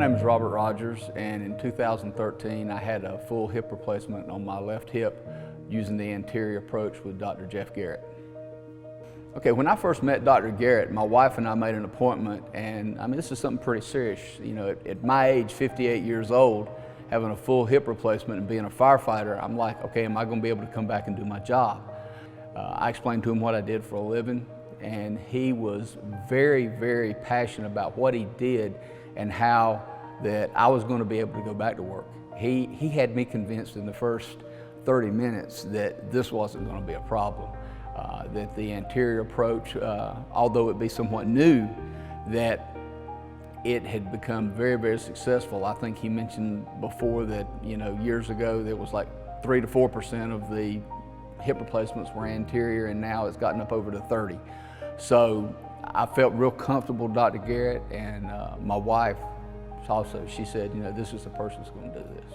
name is Robert Rogers, and in 2013 I had a full hip replacement on my left hip using the anterior approach with Dr. Garrett. Okay, when I first met Dr. Garrett, my wife and I made an appointment, and I mean, this is something pretty serious. You know, at my age, 58 years old, having a full hip replacement and being a firefighter, I'm like, okay, am I going to be able to come back and do my job? I explained to him what I did for a living, and he was very, very passionate about what he did and how that I was going to be able to go back to work. He had me convinced in the first 30 minutes that this wasn't going to be a problem, that the anterior approach, although it be somewhat new, that it had become very, very successful. I think he mentioned before that, you know, years ago there was like 3 to 4% of the hip replacements were anterior, and now it's gotten up over to 30. So I felt real comfortable with Dr. Garrett, and my wife also, she said, you know, this is the person that's going to do this.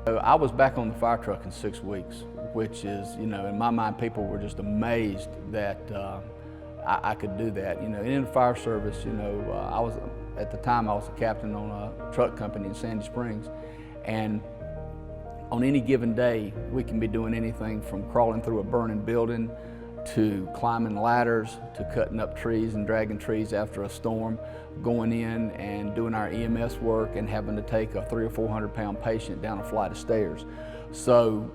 So I was back on the fire truck in 6 weeks, which is, you know, in my mind, people were just amazed that I could do that. You know, in the fire service, you know, at the time I was a captain on a truck company in Sandy Springs, and on any given day, we can be doing anything from crawling through a burning building to climbing ladders, to cutting up trees and dragging trees after a storm, going in and doing our EMS work and having to take a 300 or 400 pound patient down a flight of stairs. So,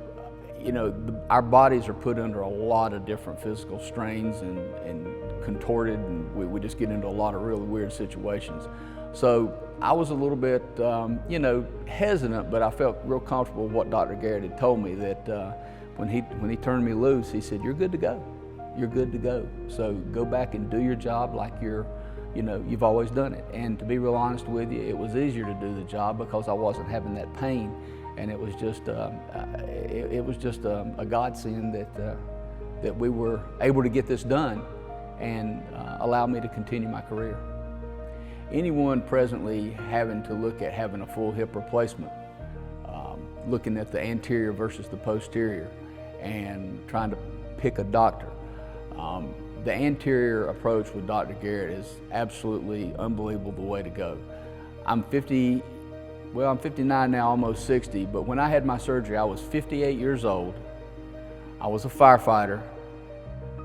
you know, our bodies are put under a lot of different physical strains and contorted, and we just get into a lot of really weird situations. So I was a little bit, you know, hesitant, but I felt real comfortable with what Dr. Garrett had told me, that when he turned me loose, he said, "You're good to go. You're good to go. So go back and do your job like you've always done it." And to be real honest with you, it was easier to do the job because I wasn't having that pain, and it was just a godsend that we were able to get this done and allow me to continue my career. Anyone presently having to look at having a full hip replacement, looking at the anterior versus the posterior and trying to pick a doctor, the anterior approach with Dr. Garrett is absolutely unbelievable, the way to go. I'm 59 now, almost 60, but when I had my surgery, I was 58 years old. I was a firefighter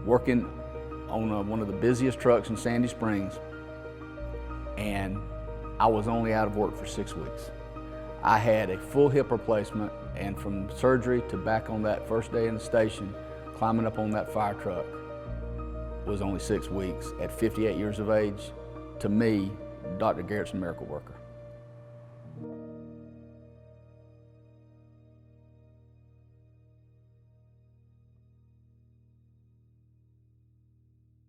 working on one of the busiest trucks in Sandy Springs, and I was only out of work for 6 weeks. I had a full hip replacement, and from surgery to back on that first day in the station, climbing up on that fire truck, was only 6 weeks. At 58 years of age, to me, Dr. Garrett's a miracle worker.